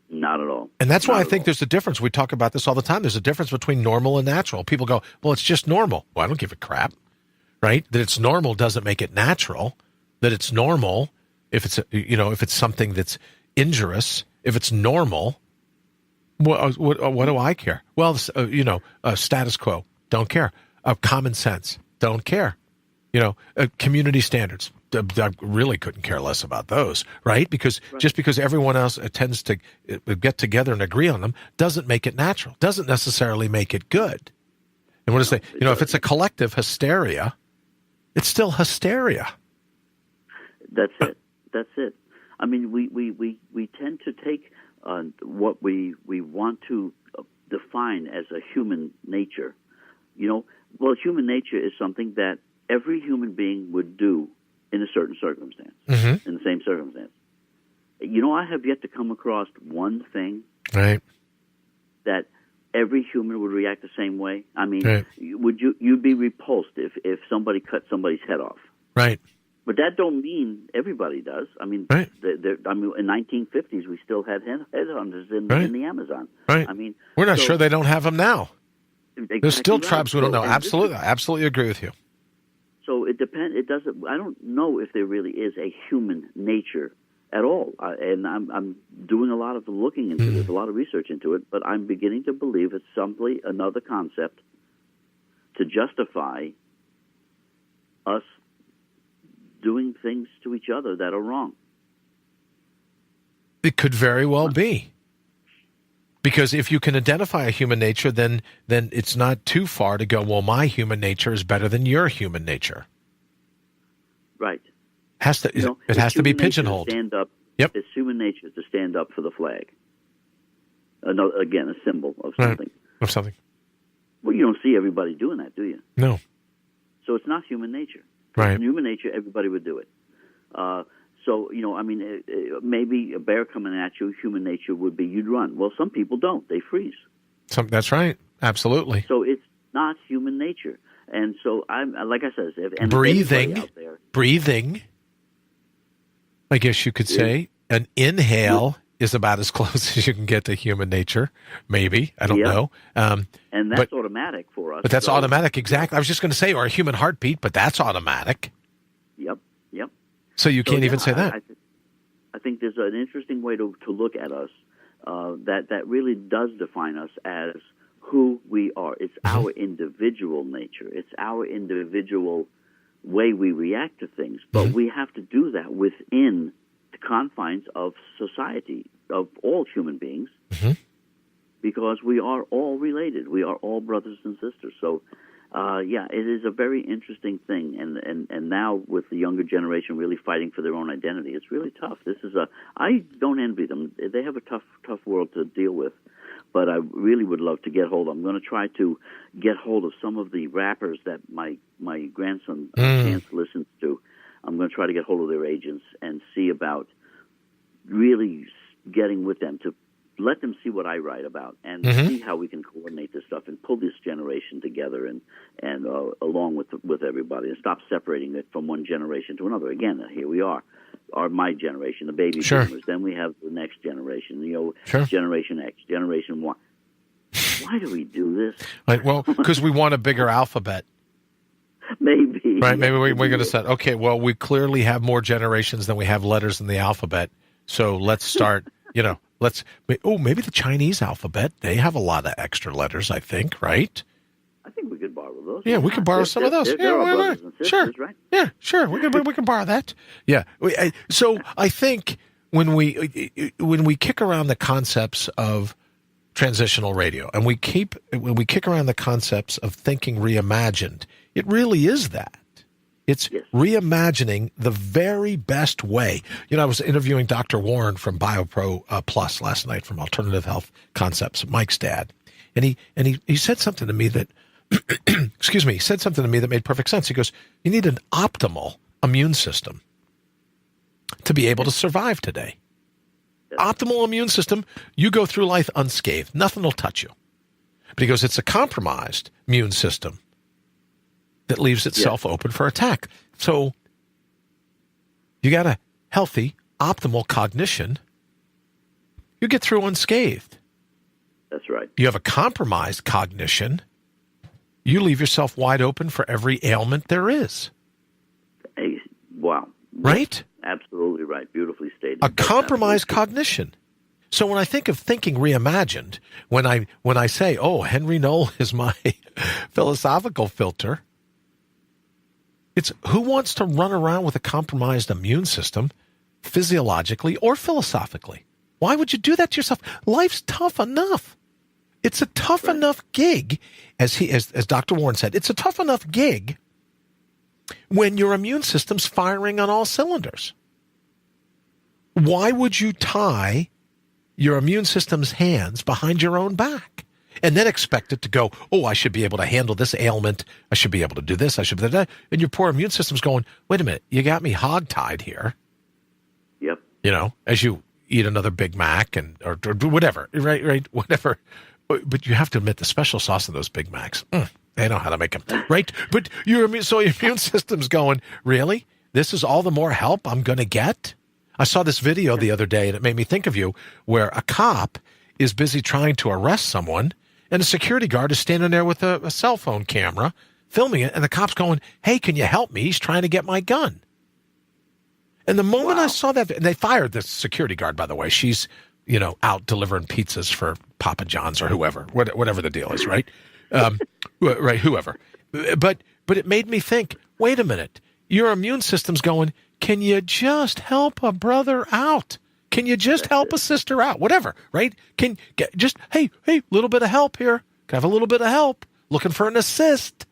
Not at all. And that's why I think there's a difference. We talk about this all the time. There's a difference between normal and natural. People go, well, it's just normal. Well, I don't give a crap, right? That it's normal doesn't make it natural. That it's normal if it's something that's injurious. If it's normal, what do I care? Well, status quo, don't care. Common sense, don't care. Community standards. I really couldn't care less about those, right? Because just because everyone else tends to get together and agree on them doesn't make it natural, doesn't necessarily make it good. And what is they? If it's a collective hysteria, it's still hysteria. That's it. That's it. I mean, we tend to take what we want to define as a human nature. Human nature is something that every human being would do in a certain circumstance, in the same circumstance. I have yet to come across one thing that every human would react the same way. I mean, you'd be repulsed if somebody cut somebody's head off. Right. But that don't mean everybody does. I mean, in 1950s, we still had headhunters in the Amazon. Right. I mean, we're not sure they don't have them now. Exactly. There's still tribes we don't know. Absolutely agree with you. So it depends. It doesn't. I don't know if there really is a human nature at all. And I'm doing a lot of looking into this, a lot of research into it. But I'm beginning to believe it's simply another concept to justify us doing things to each other that are wrong. It could very well be. Because if you can identify a human nature, then it's not too far to go, well, my human nature is better than your human nature. Right. It has to be pigeonholed. Stand up. Yep. It's human nature to stand up for the flag. Again, a symbol of something. Right. Of something. Well, you don't see everybody doing that, do you? No. So it's not human nature. Right. In human nature, everybody would do it. Maybe a bear coming at you, human nature would be you'd run. Well, some people don't. They freeze. That's right. Absolutely. So it's not human nature. And so like I said, breathing, I guess you could say, an inhale is about as close as you can get to human nature, maybe. I don't know. And that's automatic for us. But that's automatic, exactly. I was just going to say, or a human heartbeat, but that's automatic. Yep. So you can't even say that. I think there's an interesting way to look at us that really does define us as who we are. It's our individual nature. It's our individual way we react to things. But we have to do that within the confines of society, of all human beings, because we are all related. We are all brothers and sisters. So, it is a very interesting thing. And now with the younger generation really fighting for their own identity, it's really tough. I don't envy them. They have a tough world to deal with. But I really would love to get hold of. I'm going to try to get hold of some of the rappers that my grandson Chance listens to. I'm going to try to get hold of their agents and see about really getting with them to let them see what I write about and see how we can coordinate this stuff and pull this generation together and along with everybody and stop separating it from one generation to another. Again, here we are my generation, the baby boomers. Then we have the next generation, Generation X, Generation Y. Why do we do this? Right, well, because we want a bigger alphabet. Maybe. Right, maybe we're going to say, okay, well, we clearly have more generations than we have letters in the alphabet. So let's start, maybe the Chinese alphabet, they have a lot of extra letters, I think, right? I think we could borrow those. Yeah, we can borrow some of those. They're our brothers and sisters, sure. Right? Yeah, sure. We can borrow that. Yeah. So I think when we kick around the concepts of transitional radio and when we kick around the concepts of thinking reimagined, it really is that. It's reimagining the very best way. I was interviewing Dr. Warren from BioPro Plus last night from Alternative Health Concepts, Mike's dad, and he said something to me that. He said something to me that made perfect sense. He goes, you need an optimal immune system to be able to survive today. Optimal immune system, you go through life unscathed. Nothing will touch you. But he goes, it's a compromised immune system that leaves itself open for attack. So you got a healthy, optimal cognition. You get through unscathed. That's right. You have a compromised cognition. You leave yourself wide open for every ailment there is. Wow. Right? Absolutely right. Beautifully stated. A compromised cognition. So when I think of thinking reimagined, when I say, oh, Henry Knoll is my philosophical filter, it's who wants to run around with a compromised immune system physiologically or philosophically? Why would you do that to yourself? Life's tough enough. It's a tough enough gig, as Dr. Warren said, it's a tough enough gig when your immune system's firing on all cylinders. Why would you tie your immune system's hands behind your own back and then expect it to go, oh, I should be able to handle this ailment. I should be able to do this. I should be that. And your poor immune system's going, wait a minute, you got me hogtied here. Yep. As you eat another Big Mac or whatever, right, whatever. But you have to admit the special sauce in those Big Macs, they know how to make them, right? But your immune system's going, really? This is all the more help I'm going to get? I saw this video the other day, and it made me think of you, where a cop is busy trying to arrest someone, and a security guard is standing there with a cell phone camera filming it, and the cop's going, hey, can you help me? He's trying to get my gun. And the moment I saw that, and they fired the security guard, by the way. She's out delivering pizzas for Papa John's or whoever, whatever the deal is, right? Right, whoever. But it made me think, wait a minute, your immune system's going, can you just help a brother out? Can you just help a sister out? Whatever, right? Can get just, hey, little bit of help here. Can I have a little bit of help? Looking for an assist,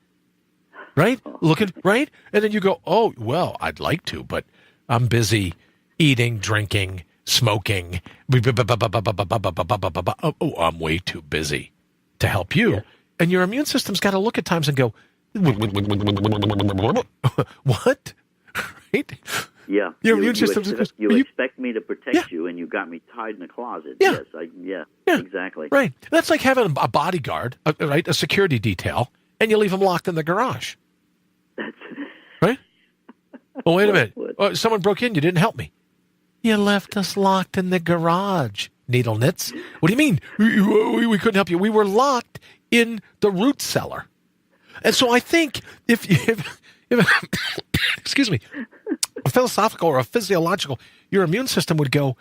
right? Right? And then you go, oh, well, I'd like to, but I'm busy eating, drinking, smoking. Oh, I'm way too busy to help you. Yeah. And your immune system's got to look at times and go, what? Right? Yeah. Your immune system. You expect me to protect you, and you got me tied in a closet. Yeah. Yes, exactly. Right. That's like having a bodyguard, right? A security detail, and you leave them locked in the garage. That's right. Oh, wait a minute. Someone broke in. You didn't help me. You left us locked in the garage, Needle Knits. What do you mean? We couldn't help you. We were locked in the root cellar. And so I think if excuse me, a philosophical or a physiological, your immune system would go,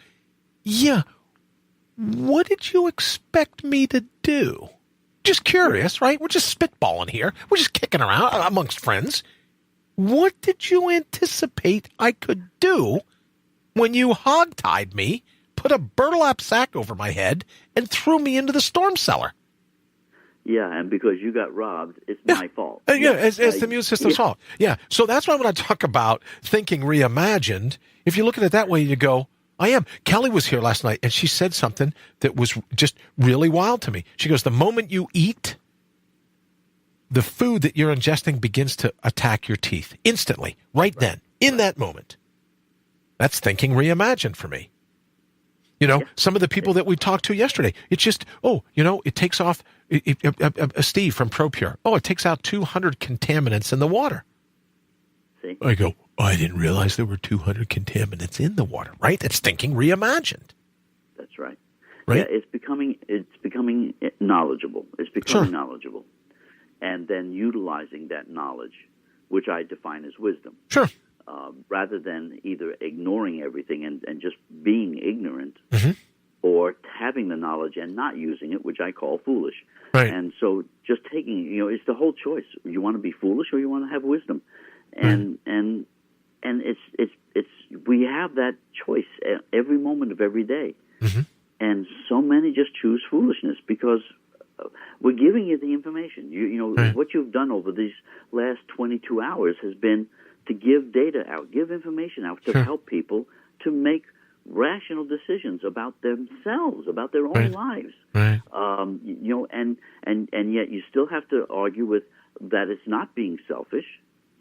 yeah, what did you expect me to do? Just curious, right? We're just spitballing here. We're just kicking around amongst friends. What did you anticipate I could do when you hogtied me, put a burlap sack over my head, and threw me into the storm cellar? Yeah, and because you got robbed, it's my fault. It's the immune system's fault. Yeah, so that's why when I talk about thinking reimagined, if you look at it that way, you go, I am. Kelly was here last night, and she said something that was just really wild to me. She goes, the moment you eat, the food that you're ingesting begins to attack your teeth instantly, right then, in that moment. That's thinking reimagined for me. You know, some of the people that we talked to yesterday, it's just, it takes off, Steve from ProPure. Oh, it takes out 200 contaminants in the water. See? I go, I didn't realize there were 200 contaminants in the water, right? That's thinking reimagined. That's right. Right? Yeah, it's becoming knowledgeable. It's becoming knowledgeable. And then utilizing that knowledge, which I define as wisdom. Sure. Rather than either ignoring everything and just being ignorant, or having the knowledge and not using it, which I call foolish. Right. And so just taking, it's the whole choice. You want to be foolish or you want to have wisdom. And it's we have that choice every moment of every day. And so many just choose foolishness because we're giving you the information. What you've done over these last 22 hours has been to give data out, give information out to help people to make rational decisions about themselves, about their own lives. Right. And yet you still have to argue with that it's not being selfish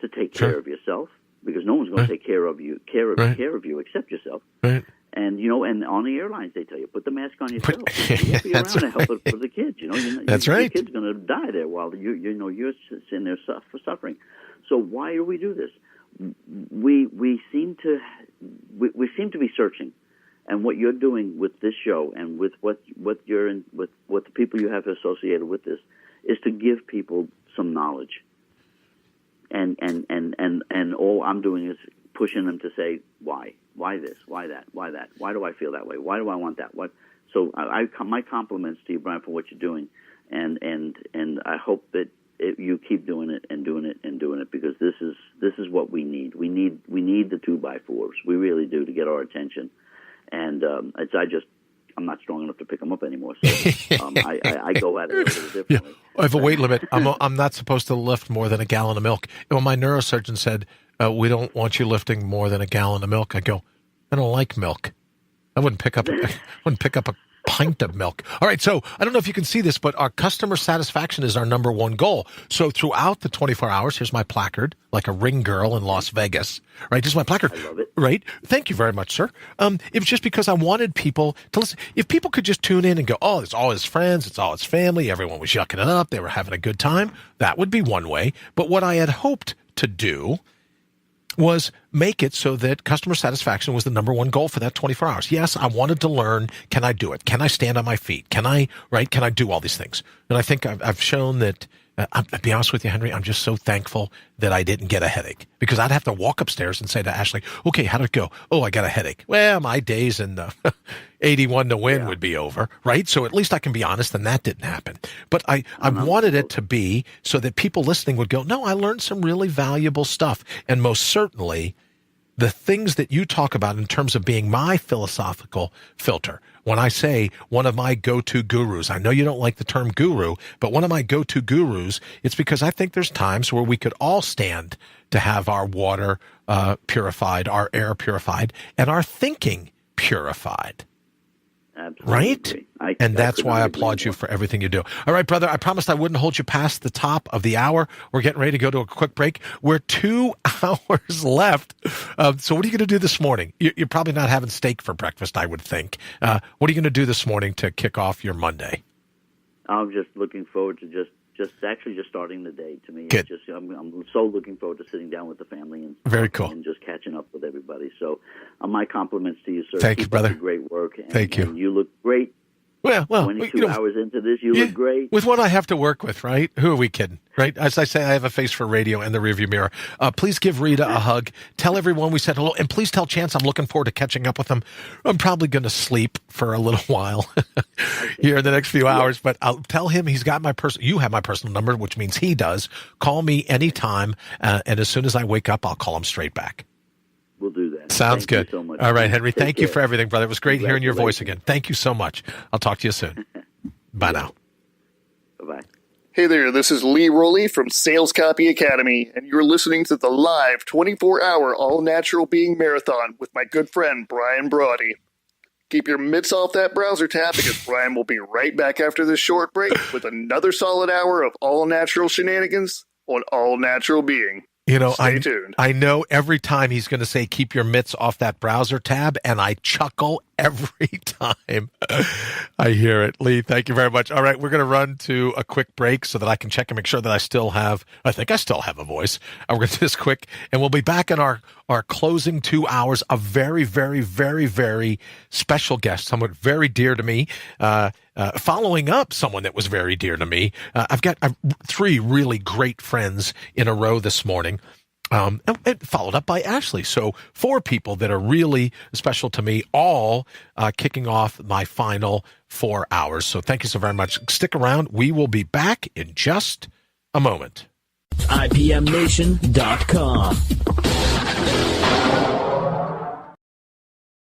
to take care of yourself, because no one's going to take care of you except yourself. Right. And and on the airlines they tell you put the mask on yourself. You won't be around to help it for the kids. That's right. The kid's going to die there while you're sitting there suffering. So why do we do this? We seem to be searching, and what you're doing with this show and with what you're in, with what the people you have associated with this is to give people some knowledge. And all I'm doing is pushing them to say why this, why that, why that, why do I feel that way, why do I want that, what. So my compliments to you, Brian, for what you're doing, and I hope that you keep doing it and doing it and doing it, because this is what we need. We need the 2x4s. We really do, to get our attention. And I'm not strong enough to pick them up anymore. So I go at it a little differently. I have a weight limit. I'm not supposed to lift more than a gallon of milk. Well, my neurosurgeon said, we don't want you lifting more than a gallon of milk. I go, I don't like milk. I wouldn't pick up a pint of milk. All right, so I don't know if you can see this, but our customer satisfaction is our number one goal. So throughout the 24 hours, here's my placard, like a ring girl in Las Vegas, right? This is my placard. I love it. Right? Thank you very much, sir. It was just because I wanted people to listen. If people could just tune in and go, oh, it's all his friends, it's all his family, everyone was yucking it up, they were having a good time, that would be one way. But what I had hoped to do was make it so that customer satisfaction was the number one goal for that 24 hours. Yes, I wanted to learn, can I do it? Can I stand on my feet? Can I do all these things? And I think I've shown that, I'll be honest with you, Henry, I'm just so thankful that I didn't get a headache, because I'd have to walk upstairs and say to Ashley, okay, how'd it go? Oh, I got a headache. Well, my days in the 81 to win would be over, right? So at least I can be honest, and that didn't happen. But I wanted it to be so that people listening would go, no, I learned some really valuable stuff. And most certainly, the things that you talk about in terms of being my philosophical filter. When I say one of my go-to gurus, I know you don't like the term guru, but one of my go-to gurus, it's because I think there's times where we could all stand to have our water purified, our air purified, and our thinking purified. Absolutely. Right? And that's why I applaud you for everything you do. All right, brother, I promised I wouldn't hold you past the top of the hour. We're getting ready to go to a quick break. We're 2 hours left. So what are you going to do this morning? You're probably not having steak for breakfast, I would think. What are you going to do this morning to kick off your Monday? I'm just looking forward to just just starting the day to me. Good. It's just I'm so looking forward to sitting down with the family and very cool and just catching up with everybody. So, my compliments to you, sir. Thank you, Keep brother. up the great work. Thank you. And you look great. Well, 22 hours into this, you look great. With what I have to work with, right? Who are we kidding, right? As I say, I have a face for radio and the rearview mirror. Please give Rita a hug. Tell everyone we said hello. And please tell Chance I'm looking forward to catching up with him. I'm probably going to sleep for a little while here in the next few hours. But I'll tell him he's got you have my personal number, which means he does. Call me anytime. And as soon as I wake up, I'll call him straight back. We'll do that. Sounds good. You so much. All right, Henry. Take Thank you care. for everything, brother. It was great hearing your voice again. Thank you so much. I'll talk to you soon. Bye now. Bye-bye. Hey there, this is Lee Rowley from Sales Copy Academy, and you're listening to the live 24-hour all-natural being marathon with my good friend Brian Brawdy. Keep your mitts off that browser tab because Brian will be right back after this short break with another solid hour of all-natural shenanigans on All Natural Being. You know, Stay tuned. I know every time he's going to say, keep your mitts off that browser tab, and I chuckle every time I hear it. Lee, thank you very much. All right, we're going to run to a quick break so that I can check and make sure that I still have a voice. We're going to do this quick, and we'll be back in our closing 2 hours. A very, very, very, very special guest, someone very dear to me, following up someone that was very dear to me. I've got 3 really great friends in a row this morning. And followed up by Ashley. So 4 people that are really special to me, all kicking off my final 4 hours. So thank you so very much. Stick around. We will be back in just a moment. IPMNation.com.